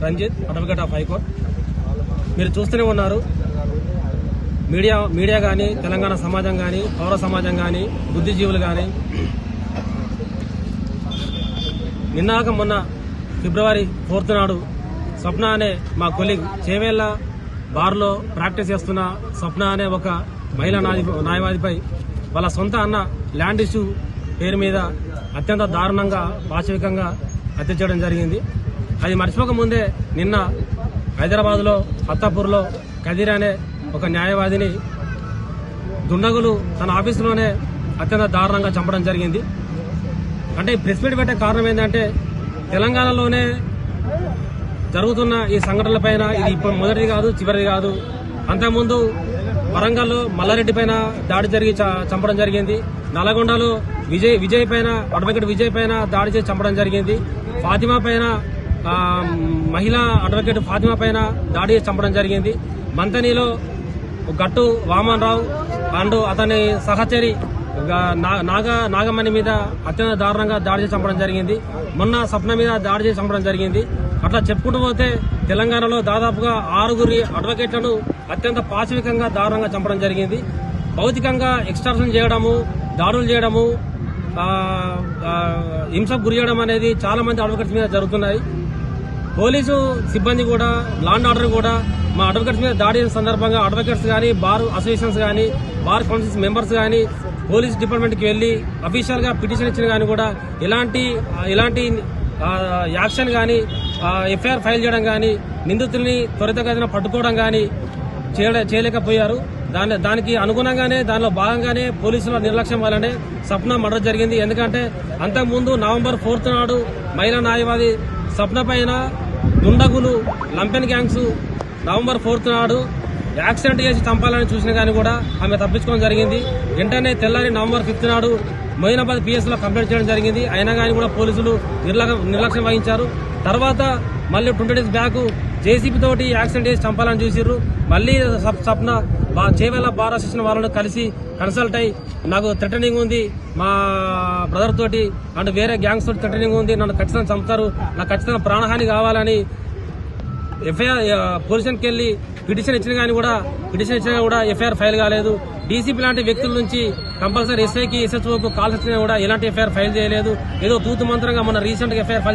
Ranjith, advocate of high court. మీరు చూస్తూనే ఉన్నారు, మీడియా కానీ, తెలంగాణ సమాజం కానీ, పౌర సమాజం కానీ, బుద్ధిజీవులు కానీ నిన్నాక మొన్న ఫిబ్రవరి 4th నాడు స్వప్న అనే మా కొలీగ్ చేవేళ్ల బార్లో ప్రాక్టీస్ చేస్తున్న స్వప్న అనే ఒక మహిళా న్యాయవాదిపై వాళ్ళ సొంత అన్న ల్యాండ్ ఇష్యూ పేరు మీద అత్యంత దారుణంగా పాశవికంగా హత్య చేయడం జరిగింది. అది మర్చిపోకముందే నిన్న హైదరాబాద్లో అత్తాపూర్లో కదీర్ అనే ఒక న్యాయవాదిని దుండగులు తన ఆఫీసులోనే అత్యంత దారుణంగా చంపడం జరిగింది. అంటే ప్రెస్ మీట్ పెట్టే కారణం ఏంటంటే తెలంగాణలోనే జరుగుతున్న ఈ సంఘటనలపైన ఇది ఇప్పుడు మొదటిది కాదు, చివరిది కాదు. అంతకుముందు వరంగల్లో మల్లారెడ్డి పైన దాడి జరిగి చంపడం జరిగింది. నల్గొండలో విజయ్ పైన, అడ్వకేట్ విజయ్ పైన దాడి చేసి చంపడం జరిగింది. ఫాతిమా పైన, మహిళా అడ్వకేట్ ఫాతిమా పైన దాడి చేసి చంపడం జరిగింది. మంతనిలో గట్టు వామన్ రావు అండ్ అతని సహచరి నాగమణి మీద అత్యంత దారుణంగా దాడి చేసి చంపడం జరిగింది. మొన్న స్వప్న మీద దాడి చేసి చంపడం జరిగింది. అట్లా చెప్పుకుంటూ పోతే తెలంగాణలో దాదాపుగా 6 అడ్వకేట్లను అత్యంత పాశవికంగా దారుణంగా చంపడం జరిగింది. భౌతికంగా ఎక్స్టార్షన్ చేయడము, దాడులు చేయడము, హింసకు గురి చేయడం అనేది చాలా మంది అడ్వకేట్స్ మీద జరుగుతున్నాయి. పోలీసు సిబ్బంది కూడా, లా అండ్ ఆర్డర్ కూడా మా అడ్వకేట్స్ మీద దాడి చేసిన సందర్భంగా అడ్వకేట్స్ కానీ, బార్ అసోసియేషన్స్ కానీ, బార్ కౌన్సిల్స్ మెంబర్స్ కానీ పోలీస్ డిపార్ట్మెంట్కి వెళ్లి అఫీషియల్ గా పిటిషన్ ఇచ్చిన కానీ కూడా ఎలాంటి యాక్షన్ కానీ, ఎఫ్ఐఆర్ ఫైల్ చేయడం కానీ, నిందితుల్ని త్వరితగతిన పట్టుకోవడం కానీ చేయలేకపోయారు. దానికి అనుగుణంగానే, దానిలో భాగంగానే పోలీసుల నిర్లక్ష్యం వల్లనే స్వప్న మర్డర్ జరిగింది. ఎందుకంటే అంతకుముందు నవంబర్ 4th నాడు మహిళా న్యాయవాది స్వప్న పైన దుండగులు, లంపెన్ గ్యాంగ్స్ నవంబర్ 4th నాడు యాక్సిడెంట్ చేసి చంపాలని చూసినా కానీ కూడా ఆమె తప్పించుకోవడం జరిగింది. వెంటనే తెల్లారి నవంబర్ 5th నాడు మొయినాబాద్ పిఎస్ లో కంప్లైంట్ చేయడం జరిగింది. అయినా కానీ కూడా పోలీసులు నిర్లక్ష్యం వహించారు. తర్వాత మళ్ళీ 20 days బ్యాక్ జేసీబీ తోటి యాక్సిడెంట్ చేసి చంపాలని చూసిర్రు. మళ్ళీ స్వప్న చేవేళ్ల బార్ అసోసియేషన్ వాళ్ళని కలిసి కన్సల్ట్ అయ్యి నాకు థ్రెటనింగ్ ఉంది, మా బ్రదర్ తోటి అండ్ వేరే గ్యాంగ్స్ తోటి థ్రెటనింగ్ ఉంది, నన్ను ఖచ్చితంగా చంపుతారు, నాకు ఖచ్చితంగా ప్రాణహాని కావాలని ఎఫ్ఐఆర్ పోలీసుకి వెళ్లి పిటిషన్ ఇచ్చినా కూడా ఎఫ్ఐఆర్ ఫైల్ కాలేదు. డీసీపీ లాంటి వ్యక్తుల నుంచి కంపల్సరీ ఎస్ఐకి, ఎస్హెచ్ఓకు కాల్స్ వచ్చినా కూడా ఎలాంటి ఎఫ్ఐఆర్ ఫైల్ చేయలేదు. ఏదో తూతు మంత్రంగా మొన్న రీసెంట్ గా ఎఫ్ఐఆర్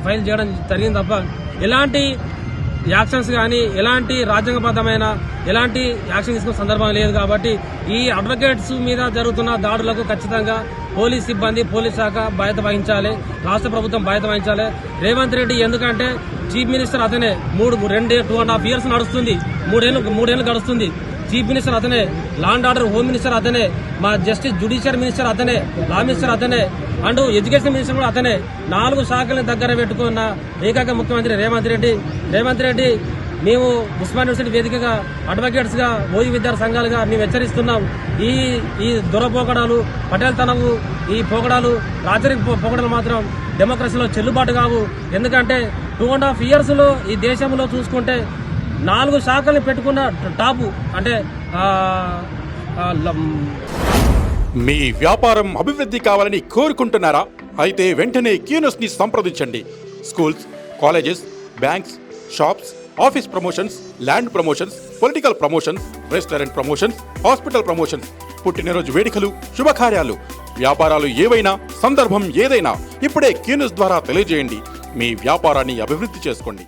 ఫైల్ చేయడం జరిగింది తప్ప ఎలాంటి యాక్షన్స్ కానీ, ఎలాంటి రాజ్యాంగబద్ధమైన ఎలాంటి యాక్షన్ తీసుకున్న సందర్భం లేదు. కాబట్టి ఈ అడ్వకేట్స్ మీద జరుగుతున్న దాడులకు ఖచ్చితంగా పోలీస్ సిబ్బంది, పోలీస్ శాఖ బాధ్యత వహించాలి, రాష్ట్ర ప్రభుత్వం బాధ్యత వహించాలి. రేవంత్ రెడ్డి ఎందుకంటే చీఫ్ మినిస్టర్ అతనే, 2.5 years నడుస్తుంది, మూడేళ్లు గడుస్తుంది. చీఫ్ మినిస్టర్ అతనే, law and order home minister అతనే, మా జస్టిస్ జ్యుడిషియరీ మినిస్టర్ అతనే, లా మినిస్టర్ అతనే అండ్ ఎడ్యుకేషన్ మినిస్టర్ కూడా అతనే. 4 శాఖలను దగ్గర పెట్టుకున్న ఏకైక ముఖ్యమంత్రి రేవంత్ రెడ్డి మేము ఉస్మాన్ యూనివర్సిటీ వేదికగా అడ్వకేట్స్ గా, ఓయి విద్యార్థి సంఘాలుగా మేము హెచ్చరిస్తున్నాం. ఈ దురపోకడాలు, పటేల్ తనవు, ఈ పోకడాలు, రాజరిక పోకడాలు మాత్రం డెమోక్రసీలో చెల్లుబాటు కావు. ఎందుకంటే 2.5 years లో ఈ దేశంలో చూసుకుంటే 4 శాఖల్ని పెట్టుకున్న టాపు అంటే మీ వ్యాపారం అభివృద్ధి కావాలని కోరుకుంటున్నారా? అయితే వెంటనే క్యూన్యూస్ ని సంప్రదించండి. Schools, colleges, banks, shops, office promotions, land promotions, political promotions, restaurant promotions, hospital promotions, పుట్టినరోజు వేడుకలు, శుభకార్యాలు, వ్యాపారాలు ఏవైనా, సందర్భం ఏదైనా ఇప్పుడే క్యూన్యూస్ ద్వారా తెలియజేయండి. మీ వ్యాపారాన్ని అభివృద్ధి చేసుకోండి.